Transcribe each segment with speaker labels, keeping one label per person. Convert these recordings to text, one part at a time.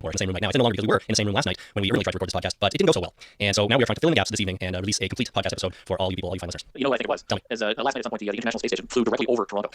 Speaker 1: or in the same room right now. It's no longer because we were in the same room last night when we originally tried to record this podcast, but it didn't go so well. And so now we are trying to fill in the gaps this evening and release a complete podcast episode for all you people, all you fine listeners.
Speaker 2: You know what I think it was?
Speaker 1: Tell me.
Speaker 2: Is, last night at some point the International Space Station flew directly over Toronto.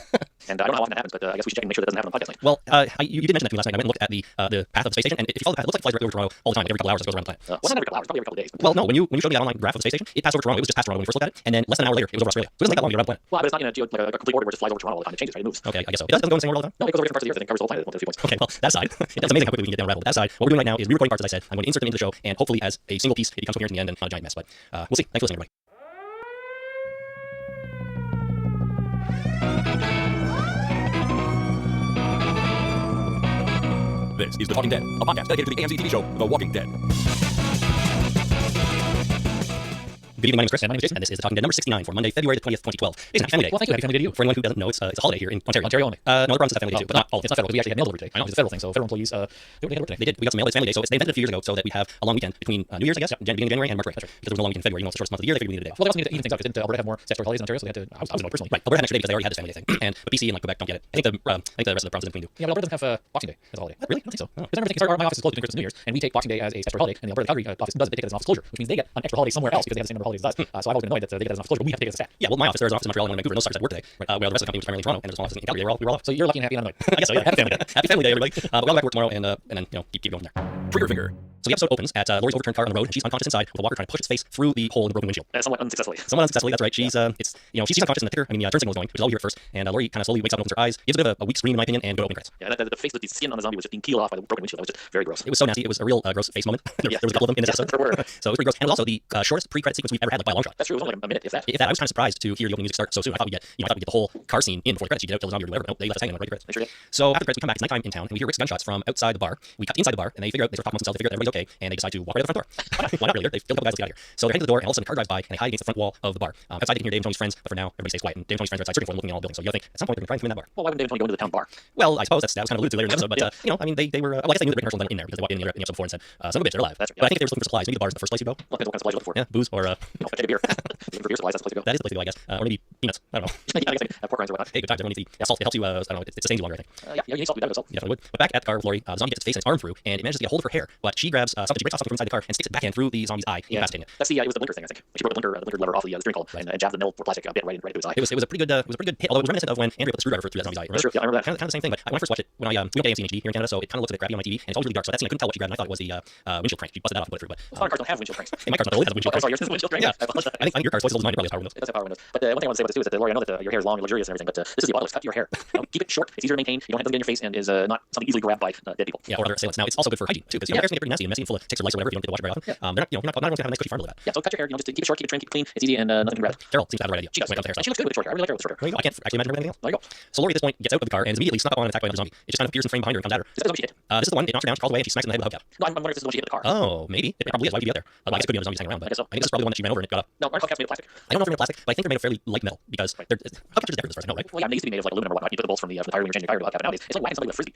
Speaker 2: And I don't know how often that happens, but I guess we should check and make sure that doesn't happen on podcast night.
Speaker 1: Well, you did mention that to me last night. I went and looked at the path of the space station, and if you follow the path, it looks like it flies directly over Toronto all the time. Like every couple hours it goes around the planet.
Speaker 2: Well, not every couple hours, probably every couple days.
Speaker 1: Well, no, when you showed me that online graph of the space station, it passed over Toronto. It was just past Toronto when we first looked at it, and then less than an hour later, it was over Australia. So it doesn't take that long to get around the planet.
Speaker 2: Well, but it's not in a complete order where it just flies over Toronto all the time. It changes, right? It moves.
Speaker 1: Okay, I guess so. It doesn't go in the same order all the time?
Speaker 2: No, it goes over different parts of the Earth. I think it covers the whole planet at a few points.
Speaker 1: Okay, well, that aside, it's amazing how quickly we can get down a rabbit hole. That aside, what we're doing right now is re-recording parts, as I said. I'm going to insert them into the show, and hopefully as a single piece, it becomes coherent in the end and not a giant mess. But we'll see. Thanks for listening, everybody.
Speaker 3: This is The Talking Dead, a podcast dedicated to the AMC TV show, The Walking Dead.
Speaker 1: Good evening, my name is Chris. And my name is Jason. And this is The Talking Dead number 69 for Monday, February the 20th, 2012. Jason, happy Family Day.
Speaker 2: Well, thank you. Happy Family Day to you.
Speaker 1: For anyone who doesn't know, it's a holiday here in Ontario.
Speaker 2: Ontario only.
Speaker 1: No, other provinces have Family Day too, but not all of
Speaker 2: It's
Speaker 1: them.
Speaker 2: not federal, because we actually had mail delivery day. I know, it's a federal thing, so federal employees, they had work today.
Speaker 1: They did. We got some mail. It's Family Day, so they invented it a few years ago so that we have a long weekend between New Year's, I guess, beginning of January and March break. That's right. Because there was no long weekend in February. You know, it's the shortest month of the year. They figured we needed a day off.
Speaker 2: Well, they also need to even things out, because didn't Alberta have more statutory holidays in Ontario, so they had to, I was annoyed personally.
Speaker 1: Right. Alberta had an extra day because they already had this Family Day thing. And but BC and like Quebec don't get it. I think the rest of the provinces in between do.
Speaker 2: Yeah, but Alberta doesn't have Boxing Day as a holiday.
Speaker 1: What? Really? I don't think so. Oh.
Speaker 2: Because I remember thinking, my office is closed between Christmas and New Year's, and we take Boxing Day as a statutory holiday, and the Alberta Calgary office does it. They take it as an office closure, which means they get an extra holiday somewhere else because they have the same number of holidays as us. So I've always been annoyed that they get it as an office closure, but we have to take it as a stat.
Speaker 1: Yeah, well, my office, there's an office in Montreal and one in Vancouver, and those suckers at work today. Right? While the rest of the company was primarily in Toronto, and there's one office in Calgary. We were all off.
Speaker 2: So you're lucky and happy and annoyed.
Speaker 1: I guess so, yeah. Happy Family Day. Happy Family Day, everybody. But we'll go back to work tomorrow and then, keep going from there.
Speaker 3: Trigger finger.
Speaker 1: So the episode opens at Lori's overturned car on the road, and she's unconscious inside with a walker trying to push its face through the hole in the broken windshield.
Speaker 2: Somewhat unsuccessfully.
Speaker 1: Somewhat unsuccessfully, that's right. She's she's unconscious in the ticker. I mean, the turn signal is going, which is all we hear at first. And Lori kind of slowly wakes up and opens her eyes, gives a bit of a weak scream in my opinion, and go to open credits.
Speaker 2: Yeah, the face with the skin on the zombie was just being peeled off by the broken windshield. That was just very gross.
Speaker 1: It was so nasty. It was a real gross face moment. There was a couple of them in this episode.
Speaker 2: There were.
Speaker 1: So it was pretty gross. And it was also the shortest pre-credit sequence we've ever had, like by a long shot.
Speaker 2: That's true. It was only like a minute, if that.
Speaker 1: If that, I was kind of surprised to hear the opening music start so soon. I thought we'd get the whole car scene in before the credits. You get out till the zombie or whatever. No, they left us hanging on right to credits.
Speaker 2: Sure, yeah.
Speaker 1: So after the credits, we come back. It's nighttime in town, and we hear Rick's gunshots from outside the bar. We cut inside the bar, and they figure out, they start talking amongst themselves. They figure out everybody's okay, and they decide to walk right out the front door. Why not really? They've killed a couple guys. Let's get out of here. So they're heading to the door, and all of a sudden a car drives by, and they hide against the front wall of the bar. Outside they can hear Dave and Tony's friends, but for now everybody stays quiet, and Dave and Tony's friends are outside searching for them, looking at all the buildings. So you gotta think at some point they're going to try and come in that bar.
Speaker 2: Well, why wouldn't Dave and Tony go into the town bar?
Speaker 1: Well, I suppose that was kind of alluded to later in the episode, but I mean they were. Well, I guess they knew that Rick and Herschel were in there because they walked in the episode before and said, "Some of the bitch, they're alive."
Speaker 2: That's right,
Speaker 1: But I think they were looking for supplies. Maybe the bar's the first place you go.
Speaker 2: Well, depends what kind of supplies you're looking for.
Speaker 1: Yeah, booze or
Speaker 2: No, take a beer. Looking for beer supplies, that's the place to go.
Speaker 1: that is the place to go, I guess. Or maybe peanuts. I don't know.
Speaker 2: Yeah, I guess pork rinds or whatnot.
Speaker 1: Hey, good times. Everyone needs the salt. It helps you. I don't know. It sustains you longer, I think.
Speaker 2: Yeah, you need salt. You gotta go salt.
Speaker 1: You definitely would. But back at the car with Lori, the zombie gets its face and its arm through, and it manages to get hold of her hair. But she grabs something. She breaks off something from inside the car and sticks it backhand through the zombie's eye, incapacitating it.
Speaker 2: That's it was the blinker thing, I think. She broke the blinker lever off the steering column and jabbed the metal plastic bit right into his eye.
Speaker 1: It was a pretty good hit, although it was reminiscent of when Andrea put the screwdriver through that zombie's eye.
Speaker 2: That's true. Yeah, I remember that.
Speaker 1: Kind of the same thing. But when I first watched it, when we don't get AMC in HD here in Canada, so it kind of looks a bit crappy on my TV, and it's always really dark. So that scene I couldn't tell what she grabbed. And I thought it was the windshield crank. She busted that off and put it through. But
Speaker 2: Our cars don't have windshield cranks.
Speaker 1: my car's not always has a windshield
Speaker 2: Oh,
Speaker 1: crank.
Speaker 2: sorry, yours is a windshield crank.
Speaker 1: Yeah.
Speaker 2: I
Speaker 1: I think your car's twice as old as mine. It probably has power windows.
Speaker 2: It does have power windows. But one thing I want to say about this too is that Lori, I know that your hair is long and luxurious and everything, but this is the apocalypse. Cut your hair. Keep it short. It's easier to maintain. You don't have to get in your face and is not something easily grabbed by dead people.
Speaker 1: Yeah, or other assailants. Now it's also good for hygiene too, because your hair's gonna get pretty nasty and messy and full of ticks or lice or whatever if you don't get to wash it very often. They're not, not everyone's gonna have a nice cushy farm to live at.
Speaker 2: Yeah, so cut your hair. Just keep it short, keep it trim, keep it clean. It's easy and nothing can grab it.
Speaker 1: Carol seems to have the right idea.
Speaker 2: She does.
Speaker 1: When it comes to
Speaker 2: She looks good with the short hair. I really like her with the short hair.
Speaker 1: Well, I can't actually imagine her with anything else.
Speaker 2: There you go.
Speaker 1: So Lori at this point gets out of the car and is immediately snuck up on and attacked by another zombie. It just kind of appears in frame behind her and comes at her.
Speaker 2: Is that the one she hit?
Speaker 1: This is the one. It knocks her down, she crawls away, and she smacks in the head with a hubcap.
Speaker 2: No, I'm wondering if this is the one she hit with the car.
Speaker 1: Oh, maybe. It probably is. Why would you be out there? I guess it could be other zombies hanging around, but
Speaker 2: I guess so.
Speaker 1: I think this is probably the one that she ran over and it got up.
Speaker 2: No, aren't hubcaps made of plastic?
Speaker 1: I don't know if they're made of plastic, but I think they're made of fairly light metal because hubcaps are just decorative as far as I know, right?
Speaker 2: Well, yeah, they used to be made of like aluminum or whatnot. You put the bolts from the tire when you're changing the tire to the hubcap. Nowadays, it's like whacking somebody with a frisbee.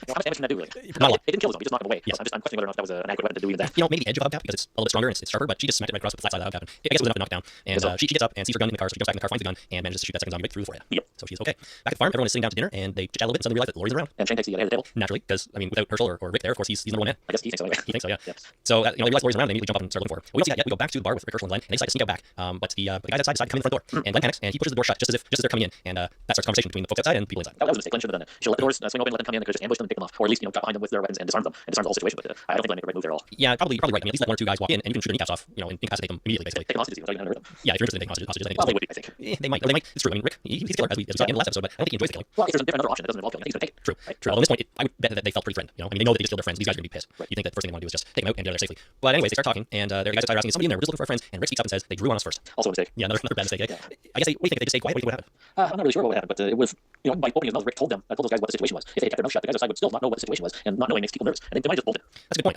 Speaker 2: How much damage can that do, really?
Speaker 1: Not a lot.
Speaker 2: It didn't kill the zombie, just knocked him away.
Speaker 1: Yes.
Speaker 2: I'm questioning whether or not that was an adequate weapon to do even that.
Speaker 1: Maybe the edge of the hubcap because it's a little bit stronger and it's sharper, but she just smacked it right across with the flat side of the hubcap. And I guess it was enough to knock it down. And she gets up and sees her gun in the car, so she jumps back in the car, finds the gun, and manages to shoot that second zombie right through the forehead.
Speaker 2: Yep.
Speaker 1: So she's okay. Back at the farm, everyone is sitting down to dinner, and they chit-chat a little bit and suddenly realize that Lori's around.
Speaker 2: And Shane takes the head of the table.
Speaker 1: Naturally, because, I mean, without Herschel or Rick there, of course, he's number one man.
Speaker 2: I guess he thinks so anyway.
Speaker 1: He thinks so, yeah.
Speaker 2: Yes.
Speaker 1: So, they realize Lori's around, and they immediately jump up and start looking for her. We don't see that yet. We go back to the bar with Rick, Herschel, and Glenn, and they decide to sneak out back. But the guys outside decide to come in the front door. And Glenn panics, and he pushes the door shut just as they're coming in. And that starts a conversation between the folks outside and people inside.
Speaker 2: That was a mistake. Glenn should have done it. She let the doors swing open, let them come in, they could just ambush them and pick them off. Or at least, got behind them with their weapons and disarm them and disarm the whole situation. But I don't think Glenn made the right move there at all.
Speaker 1: Yeah, probably right. I mean, at least let one or two guys walk in, and you can shoot their kneecaps off, and incapacitate them immediately, basically.
Speaker 2: Take them hostages, even, so you can hurt them.
Speaker 1: Yeah, if you're interested in taking hostages, I think
Speaker 2: Well, they would be, I think.
Speaker 1: they might. It's true. I mean, Rick, he's a killer, as we saw in the last episode, but I don't think he enjoys the killing.
Speaker 2: Well, if there's another option that doesn't involve killing, I think he's going to take it.
Speaker 1: True.
Speaker 2: Right?
Speaker 1: True. Although at this point, I would bet that they felt pretty threatened. I mean, they know that they just killed their friends. These guys are going to be pissed.
Speaker 2: Right.
Speaker 1: You think that the first thing they want to do is just take them out and get out of there safely. But anyways, they start talking, and the guys outside are asking, is somebody in there? We're just looking for our friends. And Rick speaks up and says, they drew on us first.
Speaker 2: Also a mistake.
Speaker 1: Yeah, another bad mistake. Yeah. I guess what do you think? They just stay quiet? What do you think would happen?
Speaker 2: I'm not really sure what would happen, but it was, by opening his mouth, Rick told those guys what the situation was. If they kept their mouth shut, the guys outside would still not know what the situation was, and not knowing makes people nervous. I think they might just bolt it.
Speaker 1: That's a good point.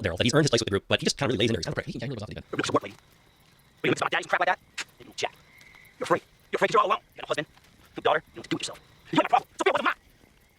Speaker 1: tell Daryl that he's earned his place with the group, but he just kind of really lays in there. He's kind of a prick. He goes off the deep end.
Speaker 2: What lady? You about daddy crap like that? You jack. You're afraid. You're afraid 'cause you're all alone. You got a husband, you got a daughter. You don't have to do it yourself. You got a problem. So be with him.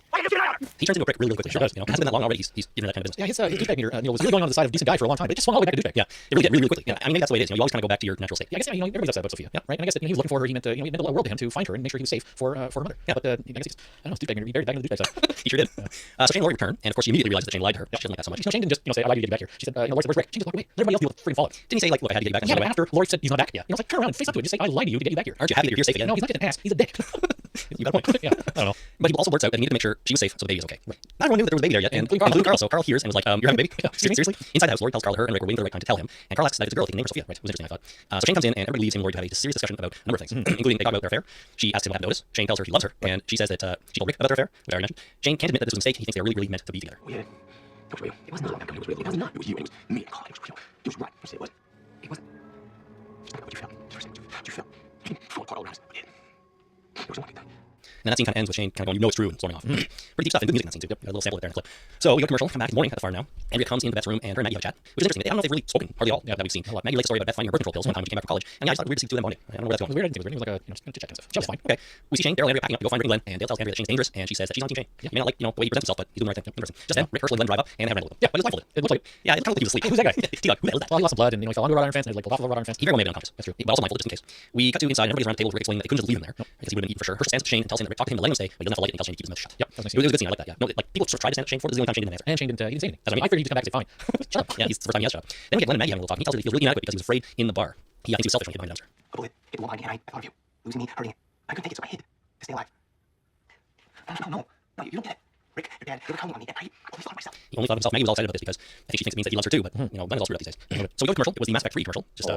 Speaker 2: Why you get out?
Speaker 1: He turns into a prick really, really quickly. Sure does. You know, it hasn't been that long already. He's given that kind of business.
Speaker 4: Yeah, his douchebag meter, was really going on the side of decent guy for a long time, but it just swung all the way back to douchebag.
Speaker 1: Yeah, it really did really, really quickly. Yeah, I mean, maybe that's the way it is. You always kind of go back to your natural state.
Speaker 4: Yeah, I guess everybody's upset about Sophia. Yeah, right. And I guess that he was looking for her. He meant he meant a lot of world to him to find her and make sure he was safe for her mother. Yeah, but I guess he's I don't know. Douchebag meter. He buried back into the douchebag side.
Speaker 1: He sure did. So Shane and Lori return, and of course she immediately realizes that Shane lied to her. She doesn't like that so much.
Speaker 4: Shane didn't just say I lied to you to get you back here. She said Lori said where's Rick? She just walked away. Let everybody else deal with freaking fallout.
Speaker 1: Didn't he say like, look, I had to get you back?
Speaker 4: Yeah, but after Lori said he's not back. Yeah, it's like turn around and face up to it. Just say I lied to you to get you back here.
Speaker 1: Aren't you happy that you're here safe again?
Speaker 4: No, he's not just an ass. He's a dick.
Speaker 1: You got a point.
Speaker 4: Yeah, I don't know.
Speaker 1: But he also works out that he needed to make sure she was safe so the baby was okay. Right. Not everyone knew that there was a baby there yet, and
Speaker 4: Including Carl.
Speaker 1: So Carl hears and was like, you're having a baby? Yeah, seriously? Inside the house, Lori tells Carl her and Rick are waiting for the right time to tell him, and Carl asks that it's a girl, he can name her Sophia. Right, it was interesting, I thought. So Shane comes in, and everybody leaves him and Lori to have a serious discussion about a number of things, including they talk about their affair. She asks him what happened to Otis. Shane tells her he loves her, and she says that she told Rick about their affair, which I already mentioned. Shane can't admit that this was a mistake. He thinks they were really, really meant to be together.
Speaker 2: Oh, yeah. It was real. It was not. It was real. It was not. It was you. It was me and Carl. It was real. It was right. You said it wasn't. It wasn't. What you felt. What you felt. You felt Carl around us. But it was one thing.
Speaker 1: And that scene kind of ends with Shane kind of going, you know it's true, and storming off. Pretty deep stuff and good music in that scene too. Yep, got a little sample there in the clip. So we go to commercial, come back in the morning at the farm now. Andrea comes into Beth's room and her and Maggie have a chat, which is interesting. I don't know if they've really spoken hardly all that we've seen. Maggie likes a story about Beth finding her birth control pills one time when she came back from college. And yeah, I just thought it was weird to see two of them bonding. I don't know where that's going.
Speaker 4: It was weird. I didn't think it was weird. It was like a just chit chat and stuff. She was fine.
Speaker 1: Okay. We see Shane, Daryl, and Andrea packing up to go find Rick and Glenn, and Dale tells Andrea that Shane's dangerous, and she says that she's on Team Shane. Yeah. He may not like the way he presents himself, but he's doing the right thing. Yep, just then, Rick, Herschel, and Glenn drive up and have a yeah, but it's blindfolded. It looks like yeah, it kind of looks like he was asleep.
Speaker 4: Who's that guy?
Speaker 1: T-Dog, who the hell is that?
Speaker 4: Well, he lost some blood and he fell onto a rod iron fence and there's like a lot of rod iron fence.
Speaker 1: He very well may have been unconscious.
Speaker 4: That's true.
Speaker 1: But also blindfolded just in case. We cut to inside and everybody's around the table with Rick explaining that they couldn't just leave him there because he would have been eaten for sure. Herschel stands to Shane and tells him that Rick talked to him to let him stay, but he doesn't have to like it and tells Shane to keep his mouth shut.
Speaker 4: Yep, that was nice.
Speaker 1: It was a good scene. I like that. Yeah. No, like people sort of try to stand up to Shane for it. This is the only time Shane didn't answer.
Speaker 4: And Shane didn't say anything.
Speaker 1: That's what I mean.
Speaker 4: I figured he'd come back and say fine. Shut up.
Speaker 1: Yeah, he's the first time he has shut up. Then we get Glenn and Maggie having a little talk. He tells her that he feels really inadequate because he was afraid in the bar. He thinks he was selfish when he hid behind the dumpster.
Speaker 2: A bullet hit the wall behind me, and I thought of you. Losing me, hurting it. I couldn't take it, so I hid to stay alive. No, you don't get it. Rick, your dad, they were counting on me, and I only thought of myself.
Speaker 1: He only thought of himself. Maggie was all excited about this because I think she thinks it means that he loves her too, but you know, Glenn is all screwed up these days. So we go to commercial. It was the Mass Effect 3 commercial. Just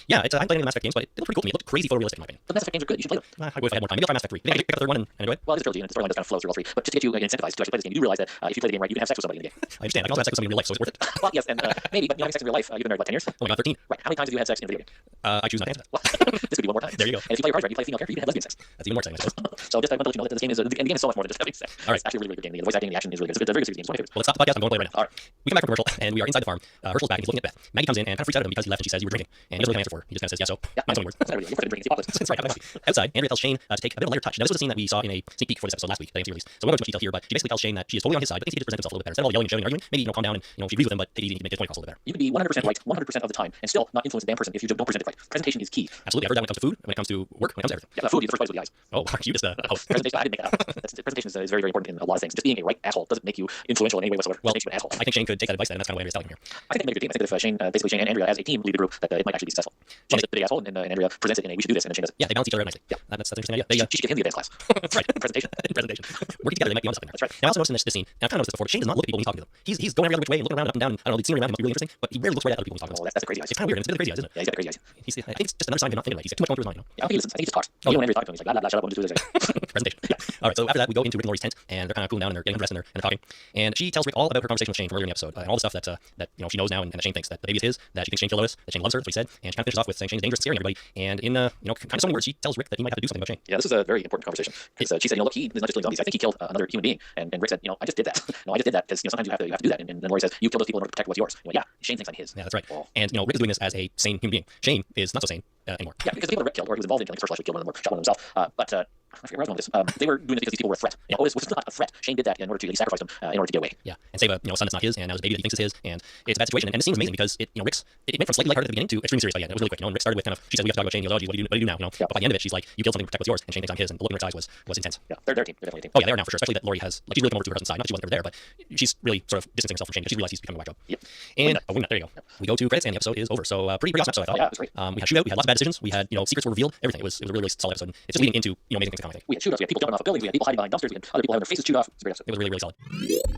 Speaker 1: yeah, I'm playing the Mass Effect games, but it looked pretty cool to me. It looked crazy photorealistic in my opinion.
Speaker 2: The Mass Effect games are good. You should play them.
Speaker 1: I would if I had more time. Maybe I'll try Mass Effect 3. Maybe pick up the third one and enjoy it.
Speaker 2: Well, it's a trilogy, and the storyline does kind of flow through all three. But just to get you incentivized to actually play this game, you do realize that if you play the game right, you can have sex with somebody in the game.
Speaker 1: I understand. I can also have sex with somebody in real life, so it's worth it.
Speaker 2: Well, yes, and maybe, but having sex in real life, you've been married, what, 10 years?
Speaker 1: Oh my god, 13.
Speaker 2: Right. How many times have you had sex in a video game?
Speaker 1: I choose not to answer that.
Speaker 2: Well, this could be one more time.
Speaker 1: There you go.
Speaker 2: And if you play your cards right, you play a female character, you can have lesbian sex.
Speaker 1: That's even more exciting, I suppose.
Speaker 2: So just to let you know that this game is, and the game is so much more than just having sex.
Speaker 1: All right.
Speaker 2: It's actually a really, really good game. The voice acting and the action is really good. It's a very good series game. It's one of my favorites.
Speaker 1: Well, let's stop the podcast. I'm going to play it right now.
Speaker 2: All right.
Speaker 1: We come back from commercial, and we are inside the farm. Herschel's back, and he's looking at Beth. Maggie comes in and kind of freaks out at him because he left, and she says, you were drinking. And he doesn't really answer for her. He just kind of says, yeah, so.
Speaker 2: Yeah,
Speaker 1: Mine's only words.
Speaker 2: That's not really, you're fucking drinking. It's
Speaker 1: That's right. Outside, Andrea tells Shane to take a bit of a lighter touch. Now, this was a scene that we saw in a sneak peek for this episode last week, the AMC release. So we won't go into much detail here, but she basically tells Shane that she is totally on his side, but thinks he could present himself a little bit better. Instead of all yelling and shouting and arguing, maybe, calm down and, she agrees with him, but take it easy and make his point across a little bit better.
Speaker 2: You can be 100% right 100% of the time and still not influence a damn person if you don't present it right. Presentation is key.
Speaker 1: Absolutely. I heard that when it comes to food, when it comes to work, when it comes to everything.
Speaker 2: Yeah, food, you the first place with the eyes.
Speaker 1: Oh, you just
Speaker 2: Presentation, I didn't make that up. Presentation is very, very important in a lot of things. Just being a right asshole doesn't make you influential in any way whatsoever.
Speaker 1: Well,
Speaker 2: it makes you an asshole.
Speaker 1: I think Shane could take that advice then, and that's kind of what Andrea's telling him here.
Speaker 2: I think they make a good team. I think that if Shane, basically Shane and Andrea as a team lead the group, that it might actually be successful. Shane's the big asshole, and Andrea presents it in a we should do this, and then Shane does it.
Speaker 1: Yeah, they balance each other out nicely.
Speaker 2: Yeah.
Speaker 1: That's an interesting idea.
Speaker 2: She should give him the advanced class.
Speaker 1: That's right.
Speaker 2: Presentation.
Speaker 1: Presentation. Working together, they might be on something there.
Speaker 2: That's right.
Speaker 1: Now, I also noticed in this scene, and I've kind of noticed this before, Shane does not look at people when he's talking to them. He's going every other which way and looking around up and down. And, I don't know, the scenery around him must be really interesting, but he rarely looks right at other people when he's talking to them.
Speaker 2: Well, that's the crazy eyes.
Speaker 1: It's kind of weird. It's a bit of crazy eyes, isn't it?
Speaker 2: Yeah, he's got the crazy eyes.
Speaker 1: I think it's just another sign of him not thinking right. He's too much going through his mind,
Speaker 2: Yeah, I don't think he listens. I think he just talks. Oh, when Andrea talks to him, he's like, blah, blah, blah, shut up, I'm just doing this.
Speaker 1: Presentation. Yeah. All right, so after that, we go into Rick and Lori's tent, and they're kind of cooling down, and they're getting undressed, and they're talking. And she tells Rick all about her conversation with Shane from earlier in the episode, and all the stuff that she knows now, and that Shane thinks that the baby is his, that she thinks Shane killed Otis, that Shane loves her, that's what he said, and she kind of finishes off with saying Shane's dangerous and scaring everybody. And in kind of so many words, she tells Rick that he might have to do something about Shane.
Speaker 2: Yeah, this is a very important conversation. Because she said, look, he is not just killing zombies. I think he killed another human being. And Rick said, I just did that. No, I just did that because sometimes you have to do that. And then Lori says, you killed those people in order to protect what's yours. He went, yeah, Shane thinks I'm his.
Speaker 1: Yeah, that's right.
Speaker 2: Oh.
Speaker 1: And Rick is doing this as a sane human being. Shane is not so sane anymore.
Speaker 2: Yeah, because the people that Rick killed, or he was involved in killing, his first life, he killed one of them, or shot one of them himself. But I forget where I was going with this. They were doing it because these people were a threat. Otis was not a threat. Shane did that in order to, he sacrificed him in order to get away.
Speaker 1: Yeah, and save a son that's not his, and now his baby that he thinks is his, and it's a bad situation. And the scene was amazing because it went from slightly lighthearted at the beginning to extremely serious by the end. It was really quick. And Rick started with kind of, she said, we have to talk about Shane. He goes, oh, geez, what do you do now?
Speaker 2: Yeah.
Speaker 1: But by the end of it, she's like, you killed something to protect what's yours, and Shane thinks I'm his, and the look in her eyes was intense.
Speaker 2: Yeah, they're a team. They're definitely a team.
Speaker 1: Oh yeah, they are now for sure. Especially that Lori has, she's really come over to her husband's side. Not that she wasn't ever there, but she's really sort of distancing herself from Shane because she realized he's becoming a whack job.
Speaker 2: Yep.
Speaker 1: And Wingnut, there you go. Yep. We go to credits, and the episode is over. So pretty awesome episode, I thought.
Speaker 2: Yeah, it was great.
Speaker 1: We had shootout, we had lots of bad decisions, we had secrets were revealed, everything. It was a really, really solid episode. It's just leading into amazing things to come, I think.
Speaker 2: We had shootouts. We had people jumping off of buildings. We had people hiding behind dumpsters. We had other people having their faces chewed off. It was a great episode.
Speaker 1: It was really, really solid.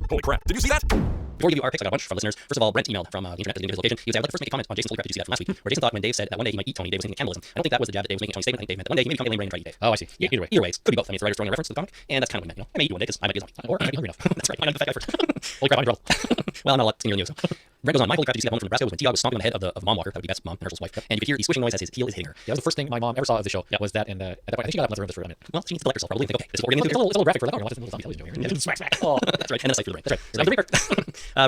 Speaker 3: Holy crap. Did you see that?
Speaker 1: Before we give you our picks, I got a bunch from listeners. First of all, Brent emailed from the internet to his location. He was, I'd like to first make a comment on Jason's holy crap. Did you see that from last week? Where Jason thought when Dave said that one day he might eat Tony, Dave was thinking cannibalism. I don't think that was the jab that Dave was making at Tony's statement. I think Dave meant that one day he may become alien brain and try to eat Dave.
Speaker 4: Oh, I see. Yeah, either way.
Speaker 1: It could be both. I mean, it's the writer's throwing a reference to the comic, and that's kind of what he meant. I may eat you one day because I might be a zombie.
Speaker 4: Or I might be hungry enough.
Speaker 1: That's right. Why not the fact effort?
Speaker 4: Holy crap, I'm in trouble.
Speaker 1: Well, I'm not a lot skinnier than you, so. Brent goes on, my holy crap, did you see that moment from Nebraska was when T-Dog was stomping on the head of Mom Walker, that would be Beth's mom, Herschel's wife, and you could hear the squishing noise as his heel is hitting her.
Speaker 4: Yeah, that was the first thing my mom ever saw of the show. Was that, and at that point, I think she got up and left the room just for a minute.
Speaker 1: Well, she needs to collect herself probably and think, okay, this is what we're
Speaker 4: It's
Speaker 1: going to do.
Speaker 4: a little graphic for like, oh, watch this little zombie television show here. Smack, smack. Oh,
Speaker 1: That's right, and then a sight through the brain.
Speaker 4: that's right. I'm the Reaper.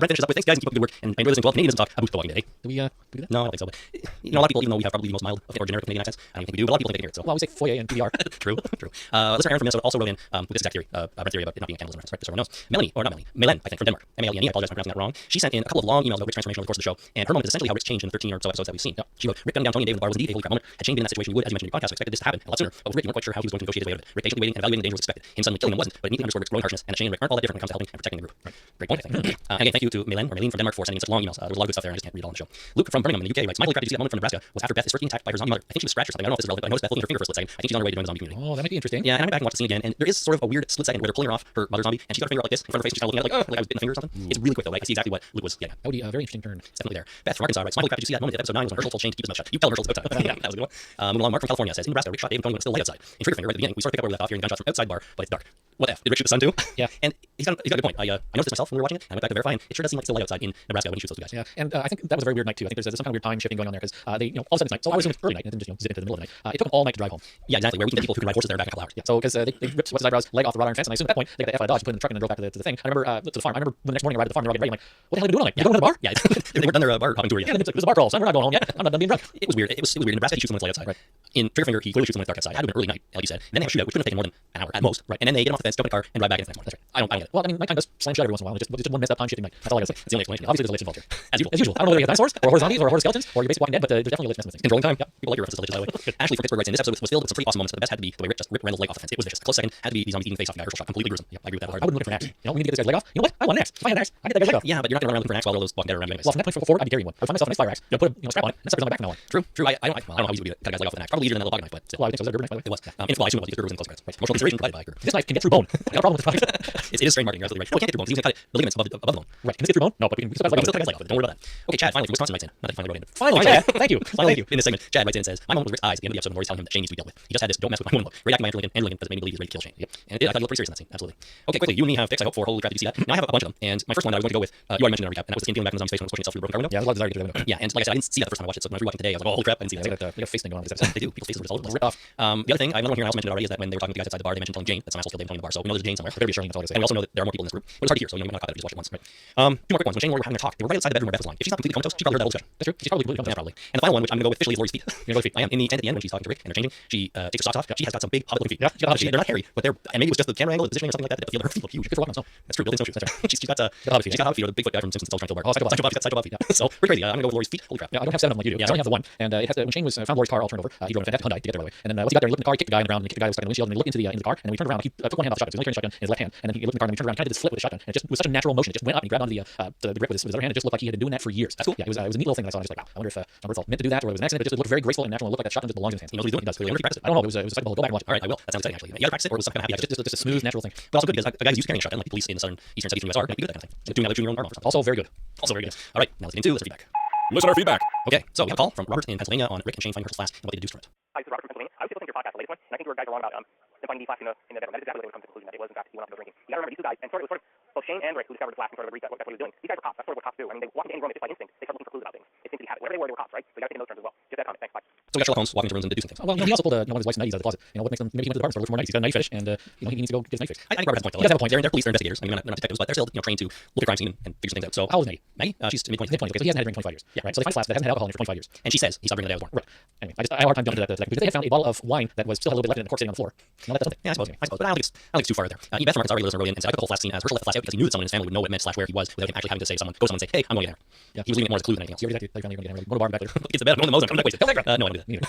Speaker 1: Brent finishes up with, thanks guys, keep up the good work, and I enjoy listening to all Canadianism talk about The Walking Dead.
Speaker 4: Do we do that?
Speaker 1: No, I don't think so, but you know, a lot of people, even though we have probably the most mild or generic Canadian accents, I don't think we do, but a lot of people think they hear it, so.
Speaker 4: Well, we say foyer and PBR.
Speaker 1: True. Listener Aaron from Minnesota also wrote in with this exact theory, Brent's theory about it not being a cannibalism reference, right? Just so everyone knows. Melanie, or not Melanie, Melen, I think, from Denmark. M-A-L-E-N-E, I apologize if I'm pronouncing that wrong. She sent in a couple of long emails about Rick's transformation over the course of the show, and her moment is essentially how Rick's changed in the 13 or so episodes that we've seen. She wrote, Rick gunning down Tony and Dave in the bar was indeed a holy crap moment. Had Shane been in that situation, we would, as you mentioned in your podcast, have expected this to happen a lot sooner. But with Rick, you weren't quite sure how he was going to negotiate his way out of it. Rick patiently waiting and evaluating the danger was expected. Him suddenly killing him wasn't, but it neatly underscored Rick's growing harshness, and that Shane and Rick aren't all that different when it comes to helping and protecting the group. Right. Great point, I think. And again, thank you to Melen from Denmark for sending in such long emails. There was a lot of good stuff there, and I just can't read it all on the show. Luke from Birmingham in the UK writes, my holy crap, did you see that moment from Nebraska was after Beth is first being attacked by her zombie mother. I think she was scratched or something. I don't know if this is relevant, but I noticed Beth looking at her finger for a split second. I think she's on her way to join the zombie community.
Speaker 4: Oh, that might be interesting.
Speaker 1: Yeah, and I went back and watched the scene again, and there is sort of a weird split second where they're pulling her off her mother zombie, and she's got her finger up like this in front of her face, and she's kind of looking at it like, oh, like I was bitten a finger or something. It's really quick though, right? I see exactly what Luke was getting at.
Speaker 4: That would be a very interesting turn.
Speaker 1: It's definitely there. Beth from Arkansas writes, my holy crap, did you see that moment in episode 9 was when Herschel told Shane to keep his mouth shut? You tell Herschel it's about time. Yeah, that was a good one. Moving along, Mark from California says, in Nebraska, Rick shot Dave and Tony when it's still light outside. In Triggerfinger, right at the beginning, we sort of pick up where we left off, hearing gunshots from outside the bar, but it's dark. What the F? Did Rick shoot the sun too?
Speaker 4: Yeah.
Speaker 1: And he's got a good point. I noticed this myself when we were watching it, and I went back to verify, and it sure does seem like it's still light outside in Nebraska when he shoots those two guys.
Speaker 4: Yeah, and I think that was a very weird night too. I think there's some kind of weird time shifting going on there because they, all of a sudden it's night. So I was assuming it's early night and then just zip into the middle of the night. It took them all night to drive home.
Speaker 1: Yeah, exactly. Where we can get people who can ride horses there back in a couple hours.
Speaker 4: Yeah, so because they ripped what's his eyebrows leg off the wrought iron fence, and I assume at that point they got the F out of Dodge, put it in the truck, and then drove back to the thing. I remember to the farm. I remember when the next morning I arrived at the farm, they were all getting ready. I'm like, what the hell are they doing all night? You going to the bar?
Speaker 1: Yeah, they weren't done their bar hopping tour yet.
Speaker 4: Yeah, there's a bar crawl, son. We're not going home yet. I'm not done being drunk.
Speaker 1: It was weird. It was weird. In Nebraska, he shoots them when it's light outside.
Speaker 4: Right.
Speaker 1: In Triggerfinger, he clearly shoots them when it's dark outside. It had been early night, like you said. And then they have a shootout, which couldn't have taken more than an hour at most.
Speaker 4: Right.
Speaker 1: And then they get them off the fence, jump in the car, and ride back in the next morning. That's right. I don't get it.
Speaker 4: Well, I mean, nighttime does slam shut every once in a while. It's just one messed up time shifting night. That's all I gotta say.
Speaker 1: It's the only explanation.
Speaker 4: Obviously, there's a lich involved here.
Speaker 1: As usual.
Speaker 4: I don't know whether you have dinosaurs or horror zombies or horror skeletons or you're basically Walking Dead, but there's definitely a lich messing with things.
Speaker 1: Controlling time. Yep. People like your references to liches, by the way. Ashley from Pittsburgh writes in, this episode was filled with some pretty awesome moments, but the best had to be the way Rick just ripped Randall's leg off the fence. It was vicious. A close second had to be the zombies eating the face off the guy. Herschel shot completely gruesome. Yep, I agree with that.
Speaker 4: I wouldn't look for an axe. We need to get this guy's leg off. You know what? I want an axe. If I had an axe, I get that guy's leg off.
Speaker 1: Yeah, but you're not going to run around looking for an axe while all those Walking Dead are around anyways.
Speaker 4: Well, from that point forward, I'd be carrying one. I would find myself a nice fire axe. Put a strap on it, and suckers on my back from now on.
Speaker 1: True. I don't know how easy it would be to cut a guy's leg off with an axe. Probably easier than that little pocket knife, but still.
Speaker 4: Well, I think so. Was that a Gerber knife, by the way?
Speaker 1: It was. Well, I assume it was because Gerber was in close quarters. Right. Emotional consideration provided by Gerber.
Speaker 4: This knife can get through bone. I got a problem with this product.
Speaker 1: It is strain marketing. You're absolutely right. Well, it can't get through bones. You can cut the ligaments above the bone.
Speaker 4: Right. Can this get through bone? No, but we can still have
Speaker 1: We
Speaker 4: leg
Speaker 1: can
Speaker 4: off.
Speaker 1: still cut his leg off. Don't worry about that. Okay, Chad finally from Wisconsin writes in. Not that he finally wrote in.
Speaker 4: Finally, Chad. Thank you.
Speaker 1: Thank you. In this segment, Chad writes in and says, my moment was Rick's eyes at the end of the episode when Lori's telling him that Shane needs to be dealt with. He just had this don't mess with my woman look. Reacting by Andrew Lincoln, because it made me believe he's ready to kill Shane. Yep. And it did. I thought he looked pretty serious in that scene. Absolutely. Okay, quickly, you and me have picks, I hope, for holy crap, did you see that? Now I have a bunch of them. And my first one that I was going to go with, you already mentioned in our recap, and that was the skin peeling back from the zombie's face when it was pushing itself through the broken car window.
Speaker 4: Yeah, there's a lot of desire to get through the window.
Speaker 1: Yeah, and like I said, I didn't see that the first time I watched it, so when I was rewatching today, I was like, oh, holy crap, I didn't see that.
Speaker 4: They got a face thing going on in this episode.
Speaker 1: They do. People's faces are all over the
Speaker 4: Rip off.
Speaker 1: The other thing, I have another one here, I also mentioned it already, is that when they were talking to the guys outside the bar, they mentioned telling Jane that some assholes killed Dave and Tony in the bar. So we know there's a Jane somewhere.
Speaker 4: Better be sure. That's all I gotta say.
Speaker 1: And we also know that there are more people in this group, but it's hard to hear, so you know, you might not caught that if you just watched it once. Right. Two more quick ones. When Shane and Lori were having their talk, they were right outside the bedroom where Beth was lying. If she's not completely comatose, she probably heard that whole discussion.
Speaker 4: That's true. She's probably completely
Speaker 1: Yeah,
Speaker 4: comatose.
Speaker 1: probably. And the final one, which I'm gonna go with officially, is Lori's feet.
Speaker 4: You know, Lori's feet.
Speaker 1: I am in the end at the end when she's talking to Rick and they're changing. She takes her socks off. She has got some big hobbit-looking feet.
Speaker 4: Yeah, she's got hobbit feet.
Speaker 1: They're not hairy, but they're, and maybe it was just the camera angle, the positioning or something like that. Her feet look huge.
Speaker 4: Good for walking on snow.
Speaker 1: That's true. Building snowshoes. That's right. she's got
Speaker 4: hobbit feet.
Speaker 1: She's got hobbit feet. Or the Bigfoot guy from Simpsons tells trying to kill Bart.
Speaker 4: Oh, Psycho Bob.
Speaker 1: She's got Psycho Bob feet. Yeah. So pretty crazy. I'm gonna go with Lori's feet. Holy crap.
Speaker 4: Yeah, I don't have 7 of them like you do.
Speaker 1: Yeah,
Speaker 4: I only have the one, and it has when Shane was found Lori's car all turned over. He drove a fantastic Hyundai to get there, by the way. And then once he got there, he looked in the car, he kicked the guy on the ground, and kicked the guy who was stuck in the windshield, and he looked into the car, and then we turned around. He took one hand off the shotgun, so he was only carrying the shotgun in his left hand, and then he looked in the car, and he turned around, kind of did this flip with the shotgun, and it was such a natural motion. It just went up, and he grabbed onto the grip with his other hand. It just looked like he had been doing that for years.
Speaker 1: That's cool.
Speaker 4: Yeah, it was a neat little thing that I saw. And I was just like, wow, I wonder if it's all meant to do that, or it was an accident. But it just looked very graceful and natural. And it looked like that shotgun just belongs in his hands.
Speaker 1: He knows what he's doing. He does. Clearly, he practiced it.
Speaker 4: I don't know. It was a psycho. Go back and watch it.
Speaker 1: All right, I will. That sounds exciting, actually. You ever practice it, or was it something kind of happy?
Speaker 4: Just a smooth, natural thing.
Speaker 1: But also good because a guy who's used to carrying a shotgun, like police in the eastern southeastern US are, might be good at that kind of thing. Doing that with shooting your own arm off or something.
Speaker 4: Also very good.
Speaker 1: Also very good. All right, now let's get into listener feedback.
Speaker 3: Listener feedback.
Speaker 1: Okay, so we have a call from Robert in Pennsylvania on Rick and Shane finding Herschel's flask and what they deduced from it.
Speaker 2: Hi, this is Robert from Pennsylvania. I was just listening to your podcast, the latest one, and I think you guys are wrong about them finding the flask in the bedroom. That is exactly what they would come to the conclusion that it was in fact he went off to go drinking. You gotta remember these two guys, and it was sort of both Shane and Rick who discovered the flask and sort of agreed that that's what he was doing. These guys are cops. That's sort of what cops do. I mean, they walk into any room and just by instinct they start looking for clues about things. It seems to be habit. Wherever they were cops, right? So you gotta take in those terms as well. Just that comment. Thanks. Bye.
Speaker 1: So we got Sherlock Holmes walking into rooms and deducing things.
Speaker 4: Well, he also pulled one of his wife's nighties out of the closet. What makes him? Maybe he went to the department store looking for more nighties. He's got a night fetish, and he needs to go get his night fixed.
Speaker 1: I think Robert has a point.
Speaker 4: He does have a point.
Speaker 1: They're police, they're investigators. I mean, they're not detectives, but they're still trained to look at a crime scene and figure some things out. So
Speaker 4: How old is Maggie?
Speaker 1: Maggie, she's mid 20s.
Speaker 4: Mid 20s. Okay, so he hasn't had a drink in 25 years.
Speaker 1: Yeah.
Speaker 4: Right. So they find a flask that hasn't had alcohol in it for 25 years.
Speaker 1: And she says he stopped drinking the day I was born.
Speaker 4: Right. Anyway, I had a hard time jumping to that because they had found a bottle of wine that was still had a little bit left in the cork sitting on the floor. Now that's something.
Speaker 1: Yeah, I suppose. But I don't think it's too far out there. Beth from Arkansas already listened wrote in and said I took the whole flask scene as Herschel left the flask out because he knew that someone in his family would know what it meant / where he was without him actually having to say go someone and say, hey, I'm going in there.
Speaker 4: Yeah.
Speaker 1: He was leaving it more as a clue than anything else.
Speaker 4: So you're exactly like you're going to go to bar and back there.
Speaker 1: It's the bed. I'm going to the Moser. I'm going to wasted. No, I don't do that.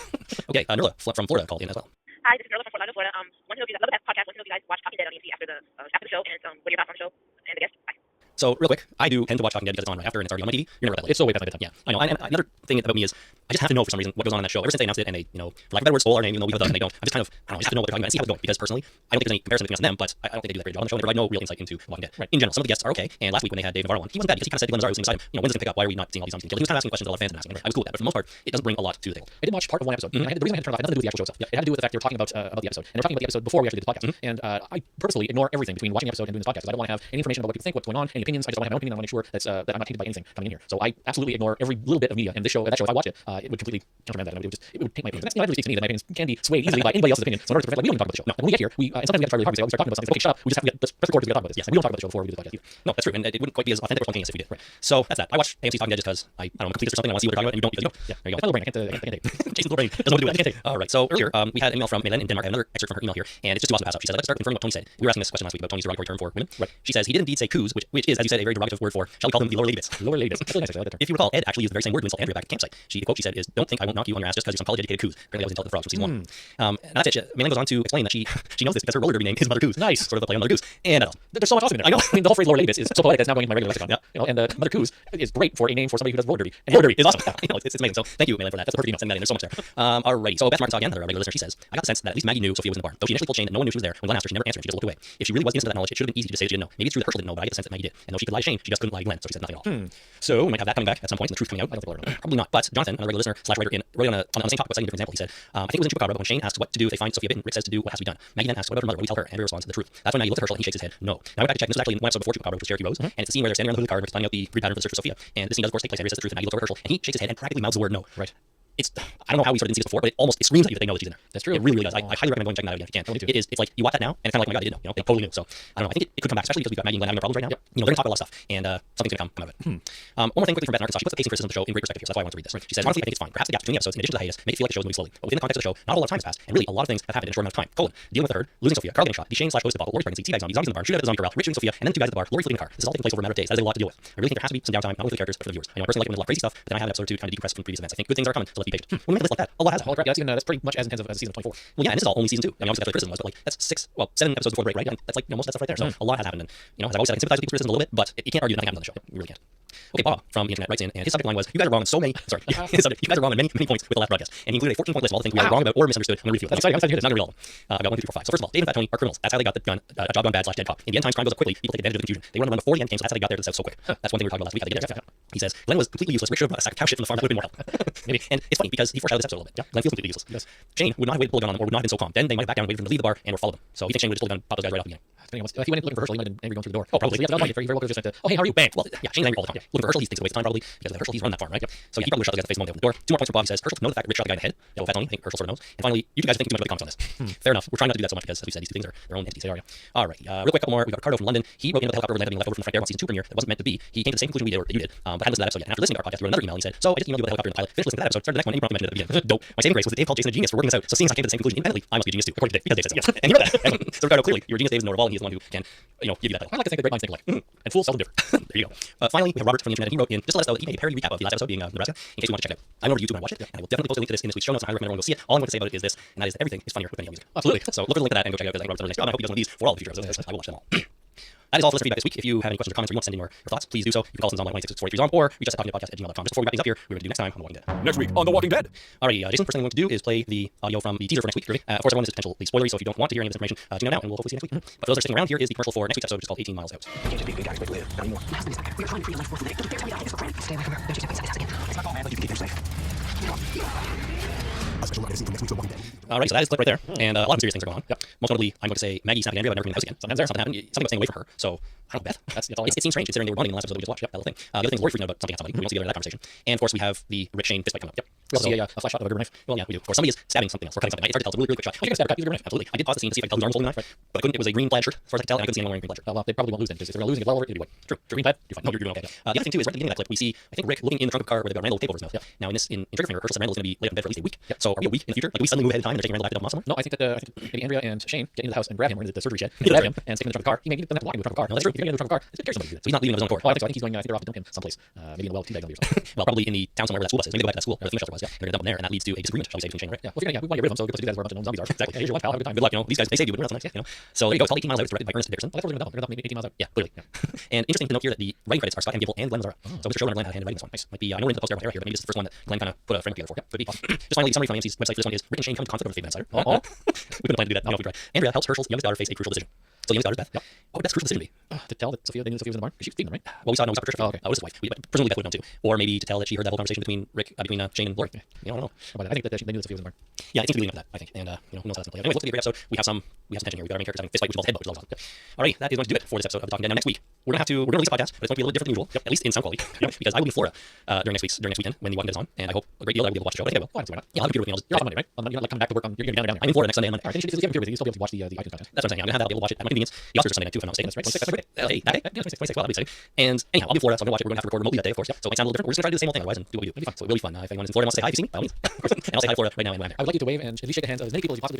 Speaker 1: Okay, Nurla from Florida called in as well.
Speaker 5: Hi, this is Nurla from Fort Lauderdale, Florida. Want to know if you guys love the podcast. Want to know if you guys watch Talking Dead on AMC after the show, and what are your thoughts on the show and the guest? Bye.
Speaker 1: So real quick, I do tend to watch Talking Dead because it's on right after and it's already on my TV. You're never that late.
Speaker 4: It's so way past my bedtime.
Speaker 1: Yeah, I know. And another thing about me is I just have to know for some reason what goes on in that show. Ever since they announced it and they, for lack of a better word, stole our name, even though we have a and they don't. I'm just kind of, I don't know, I just have to know what they're talking about and see how it's going. Because personally, I don't think there's any comparison between us and them, but I don't think they do that great job on the show. And they provide no real insight into Walking Dead. Right. In general, some of the guests are okay. And last week when they had Dave Navarro on, he wasn't bad because he kind of said to Glenn Nazar was inside him, when's this going to pick up? Why are we not seeing all these zombies being killed? He was kind of asking questions that a lot of fans have been asking. I was cool with that, but for the most part, it doesn't bring a lot to the table.
Speaker 4: I did watch part of one episode. And the reason I had to turn it off had nothing to do with the actual show itself. It had to do with the fact they were talking about the episode. And they were talking about the episode before we actually did the podcast. And I purposely ignore everything between watching the episode and doing this podcast because I don't want to have any information about what people think, what's going on, any opinions. I just want to have my own opinion. I want to make sure that I'm not tainted by anything coming in here. So I absolutely ignore every little bit of media. And this show, that show, if I watch it, it would completely countermand that. It would take my opinion. And that really speaks to me that my opinions can be swayed easily by anybody else's opinion. So in order to prevent, we don't even talk about the show. No, when we get here, and sometimes we got to try really hard. We start talking about something. Okay, shut up. We just have to press record because we got to talk about this. Yes, and we don't talk about the show before we do the podcast either.
Speaker 1: No, that's true, and it wouldn't quite be as authentic or spontaneous if we did. Right. So that's that. I watch AMC's Talking Dead just because I don't know, I'm a completist or something. I want to see what they're talking about, and you don't because you don't. Yeah, there you go.
Speaker 4: My little brain, I can't take.
Speaker 1: Jason's little brain doesn't know what to do with it. All right. So earlier, we had an email from Malin in Denmark. I have another excerpt from her email here, and it's just too awesome to pass up. She said, "I'd like to start confirming what Tony said. We were asking this question last week about Tony's derogatory term for women. Right. She says he did indeed say coos, which is, as you said, a very derogative word for. Shall we call them the lower lady bits?
Speaker 4: Lower lady bits. That's really nice. I like that term.
Speaker 1: If you recall, Ed actually used the very same word to insult Andrea back at campsite. The quote she said is, "Don't think I won't knock you on your ass just because you're some college-educated coos." Apparently, that was intelligent frogs from season 1. And that's it. Malin goes on to explain that she knows this because her roller derby name is Mother Coos.
Speaker 4: Nice.
Speaker 1: Sort of a play on Mother Goose. And
Speaker 4: there's so much awesome in it.
Speaker 1: I know.
Speaker 4: I mean, the whole phrase lower lady bits is so poetic that's now going into my regular lexicon. Yeah. And Mother Coos is great for a name for somebody who does roller derby. And
Speaker 1: roller derby is awesome. It's amazing. So thank you, Malin, for that. That's a perfect email. Send that in. There's so much there. Alrighty. So Beth Marcus again, another regular listener. She says, "I got the sense that at least Maggie knew Sophia was in the barn, though she initially told Shane that no one knew she was there. When Glenn asked her, she never answered and she just looked away. If she really was innocent of that knowledge, it should have been easy to say that she didn't know. Maybe it's true that Herschel didn't know, but I get the sense that Maggie did. And though she could lie to Shane, she just couldn't lie to Glenn, so she said nothing at all. So we might have that coming back at some point, and the truth coming out. I don't think we'll Probably not. But Jonathan, another regular listener / writer, wrote on the same topic, but citing a different example. He said, I think it was in Chupacabra, but when Shane asks what to do if they find Sophia bitten, Rick says to do what has to be done. Maggie then asks, what about her mother? What do we tell her? And Andrea responds, the truth. That's when Maggie looks at Herschel and he shakes his head, no. Now I went back to check. This was actually in one episode before Chupacabra, which was Cherokee Rose, and it's a scene where they're standing around the hood of the car and Rick's planning out the breed pattern for the search for Sophia. And this scene does of course take place. Andrea says the truth, and Maggie looks over at Herschel, and he shakes his head and practically mouths the word no.
Speaker 4: Right.
Speaker 1: I don't know how we sort of didn't see this before, but it screams at you that they know that she's in there.
Speaker 4: That's true.
Speaker 1: It really, really does. I highly recommend going and checking that out again if you can. It's like you watch that now, and it's kind of like, oh my god, they didn't know. They totally knew. So I don't know. I think it could come back, especially because we've got Maggie and Glenn having their problems right now. Yep. They're gonna talk about a lot of stuff, and something's gonna come of it. One more thing quickly from Beth Marcus. She puts the pacing criticism of the show in great perspective here, so that's why I want to read this. She says, honestly, I think it's fine. Perhaps the gaps between the episodes, in addition to the hiatus, make it feel like the show's moving slowly. But within the context of the show, not a whole lot of time has passed, and really a lot of things have happened in a short amount of time. Dealing with the herd, losing Sophia, Carl getting shot, the Shane / host debacle, Lori's pregnancy, teabag zombies in the bar, shootout at the zombie corral, Rich shooting Sophia, and then 2 guys at the bar, Lori fleeing the car. This is all taking place over a matter of days. That is a lot to deal with. I really think there has to be some downtime, not only for the characters, but for the viewers. I know I personally like when there's a lot of crazy stuff, but then I have an episode or two trying to decompress from previous events. I think good things are coming, so let's be patient. When we make a list like that, a lot has happened.
Speaker 4: Holy crap, that's pretty much as intensive as season 24.
Speaker 1: Well, yeah, and this is all only season 2. I mean, obviously that's what the criticism was, but like that's 7 episodes before the break, right? That's like most of that stuff right there. So a lot has happened, and as I've always said, I can sympathize with people's criticism a little bit, but you can't argue that nothing happens on the show. You really can't. Okay, Bob from the internet writes in, and his subject line was, "You guys are wrong on so many." Sorry, his subject, "You guys are wrong on many points with the last broadcast," and he included a 14-point list of all the things we are wrong about or misunderstood. I'm going to review it.
Speaker 4: That's exciting. I'm excited to hear this.
Speaker 1: Not going to read all of them. I've got 1, 2, 3, 4, 5. So first of all, Dave and Fat Tony are criminals. That's how they got the gun, job gone bad / dead cop. In the end times, crime goes up quickly. People take advantage of the confusion. They run before the end came, so that's how they got there to the south so quick. That's one thing we were talking about last week. How they get there. He says Glenn was completely useless. Rick should have sacked cow shit from the farm. That would have been more help. Maybe. And it's funny because he foreshadowed this episode a little bit. Yeah. Glenn feels completely useless. Yes. Shane would not have waited to pull a gun on them, or would not have been so calm. Then they might have backed down and waited for him to leave the bar and were followed them. So he thinks Shane would just pull the gun and pop those guys right off the beginning.
Speaker 4: If he went looking for Herschel, he might have been angry going through the door. Oh, probably. Yeah, very well could have just said, "Oh, hey, how are you?" Bang.
Speaker 1: Well, yeah, Shane's angry all the time. Looking for Herschel, he thinks it's a waste of time probably because Herschel, he's running that farm, right? Yep. So he probably shot the guys in the face the moment they opened the door. 2 more points for Bob. He says Herschel know the fact that Rick shot the guy in the head. Yeah, well, Fat Tony, I think Herschel sort of knows. And finally, you two guys think too much about the comics on this. Fair enough. We're trying not to do that so much because, as we said, these two things are their own entities. They are. Yeah. All right. Real quick, a couple more. We got Ricardo from London. He wrote in about the helicopter landing left over from the Frank Darabont season 2 premiere that wasn't meant to be. He came to the same conclusion we did, or you did, but hadn't listened to that episode yet. And after listening to our podcast, he wrote another email. He said, "So I just emailed you about the helicopter in the pilot. Finished listening to that episode. Started the next one. And you promptly mentioned it at the beginning. Dope. My saving grace was that Dave called Jason a genius for working this out. So seeing as I came to the same conclusion independently, I must be a genius too, according to Dave, because Dave says yes. And he wrote that. So Ricardo, clearly, you're a genius. Dave's in the Revolve, and he's the one who can, give you that title.
Speaker 4: I like to think that great minds think alike. And fools seldom differ.
Speaker 1: There you go. Finally, we have Robert from the internet, and he wrote in just to let us know that he made a parody recap of the last episode being Nebraska, in case you want to check it out. I went over to YouTube and I watched it, and I will definitely post a link to this in this week's show notes, and I recommend everyone go see it. All I'm going to say about it is this, and that is that everything is funnier with video music.
Speaker 4: Absolutely.
Speaker 1: So look for the link to that and go check it out because I think Robert's done a nice job, and I hope he does one of these for all the future episodes. I will watch them all. That is all for listener feedback this week. If you have any questions or comments or you want to send in your thoughts, please do so. You can call us on 1-866-483-ZOM or reach us at talkingdeadpodcast@gmail.com. Just before we wrap things up here, we're going to do next time on The Walking Dead.
Speaker 3: Next week on The Walking Dead.
Speaker 1: Alrighty, Jason, first thing I'm going to do is play the audio from the teaser for next week. Of course, everyone, this is potentially spoilery, so if you don't want to hear any of this information, tune out and we'll hopefully see you next week. But for those that are sticking around, here is the commercial for next week's episode, which is called 18 Miles Out.
Speaker 6: Can't just be a good guy expect to live. Not anymore. We're trying to free your life force today. Don't tell me that. It's a friend. Stay away from her. Don't you take this again. It's not all, man, but you can keep her safe. A special legacy from next week's The Walking Dead.
Speaker 1: Alright, so that is the clip right there, and a lot of serious things are going on. Yep. Most notably, I'm going to say Maggie snapping Andrea, but never in the house again. Sometimes something happened. Something was staying away from her. So I don't know, Beth. That's all. It seems strange considering they were running in the last episode that we just watched. Yep, that little thing. The other thing is Lori freaking out about something at somebody. We don't see that conversation. And of course, we have the Rick Shane fist fight coming up. Yep.
Speaker 4: We also see a flash shot of a rubber knife.
Speaker 1: Well, yeah, we do. Or somebody is stabbing something else or cutting something. It's hard to tell. It's a really quick shot.
Speaker 4: You can stab a cut. Use a rubber knife.
Speaker 1: Absolutely. I did pause the scene to see if I could tell whose arm was holding the knife, but I couldn't. It was a green plaid shirt, as far as I could tell, and I couldn't see anyone wearing a green plaid shirt.
Speaker 4: Well, they probably won't lose then, because if they're losing it well over, it'd be white. True. Green plaid, you're fine.
Speaker 1: No, you're doing okay. The other thing too is right at the beginning of that clip, we see I think Rick looking in the trunk of the car where they've got Randall with tape over his mouth. Yep. Now in Trigger Finger, Herschel said Randall is going to be laid on bed for at least a week. Yep. So are we a week in the future? Like, do we suddenly move ahead in time and taking Randall back to dump him off somewhere?
Speaker 4: No, I think that maybe Andrea and Shane get into the house and grab him. We're in the surgery shed. Grab him and stick him in the trunk of the car. He maybe doesn't have to walk into the trunk of the car.
Speaker 1: No, that's true.
Speaker 4: If you get into the trunk of the car, carry somebody to do that.
Speaker 1: So he's not leaving of his own accord.
Speaker 4: Oh, I think so. I think he's going. I think they're off to dump him someplace. Maybe in the well, teabag somebody or something.
Speaker 1: Well, probably in the town somewhere where that school bus is. Maybe they go back to that school, or the FEMA shelter was. Yeah, they're gonna dump them there, and that leads to a disagreement, shall we say, between Shane and Rick.
Speaker 4: Yeah. Well, if you're gonna, we want to get rid of them, so good place to do that is where a bunch of known zombies are.
Speaker 1: Exactly.
Speaker 4: Hey, here's your lunch, pal. Have a good time.
Speaker 1: Good luck. You know, these guys, they saved you, but we're not nice. Yeah, you know. So there you go. It's all 18 miles out. It's directed by Ernest Dickerson.
Speaker 4: Well, that's what they're going to dump. They're going to dump 18 miles out.
Speaker 1: Yeah, clearly. Yeah. And interesting to note here that the writing credits are Scott M. Gable and Glenn Mazzara. So Mr. Showrunner Glenn had a hand in writing this one. Nice. Might be, I know we're into the post-era era here, but maybe this is the first one that Glenn kind of put a framework together for. Yeah, could be. Just finally, the summary from AMC's website for this one is Rick and Shane come into conflict over the fate of Insider. We couldn't plan to do that. No, Andrea helps Herschel's youngest daughter face a crucial decision. So the youngest daughter's Beth. Yep. What would Beth's crucial decision be?
Speaker 4: To tell that Sophia, they knew Sophia was in the barn? Because she was feeding them, right?
Speaker 1: Well, we saw Patricia.
Speaker 4: Oh, okay.
Speaker 1: What was his wife? Presumably Beth would have known too. Or maybe to tell that she heard that whole conversation between Shane and Lori. Yeah. You know, I don't know.
Speaker 4: I think that they knew that Sophia was in the barn.
Speaker 1: Yeah, it seems to be leading up to that, I think. And, you know, who knows how that's going to play out. Anyways, let's look at the great episode. We have some tension here. We've got our main characters having a fist fight, which involves headbutt, which is always awesome. Alrighty, that is going to do it for this episode of Talking Dead. Now, next week, we're going to release a podcast, but it's going to be a little different than usual, at least in sound quality, because I will be in Florida during next weekend when The Walking Dead is on, and I hope a great deal that I will be able to watch the show. I think I will.
Speaker 4: Why not?
Speaker 1: Yeah, I'll have a computer with me.
Speaker 4: You're off on Monday, right? You're not like coming back to work on. You're going to be down there.
Speaker 1: I'm in Florida next Sunday and Monday.
Speaker 4: Alright, then you should just have a computer with you. You'll still be able to watch the iTunes content.
Speaker 1: That's what I'm saying. I'm going to have that. I'll be able to watch it at my convenience. The Oscars are Sunday night too, if I'm not mistaken.
Speaker 4: That's right. 26th.
Speaker 1: Hey, that day? Yeah, 26th. Well, that'll be exciting. And anyhow, I'll be in Florida, so I'm going to watch it. We're going to have to record remotely that day, of course. Yep. So it might sound a little different. We're just going to try to do the same old thing otherwise and do what we do. It'll be fun. So it will be fun. If anyone in Florida wants to say hi, if you see me, by all means. And I'll say hi to Florida right now and when I'm there.
Speaker 4: I would like you to wave and at least shake the hands of as many people as you possibly